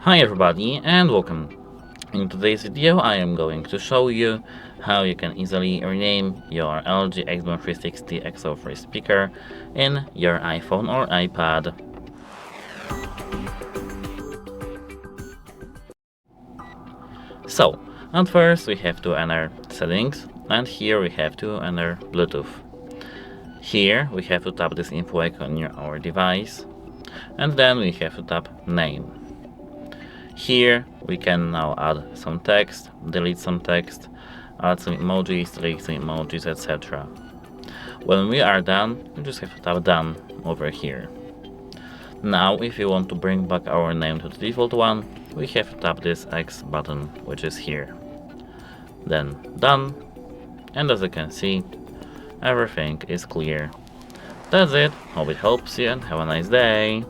Hi everybody and welcome. In today's video I am going to show you how you can easily rename your LG XBOOM 360 XO3 speaker in your iPhone or iPad. So, at first we have to enter settings, and here we have to enter Bluetooth. Here we have to tap this info icon near our device, and then we have to tap name. Here we can now add some text, delete some text, add some emojis, delete some emojis, etc. When we are done, we just have to tap done over here. Now if you want to bring back our name to the default one, we have to tap this X button, which is here. Then done, and as you can see, everything is clear. That's it, hope it helps you and have a nice day.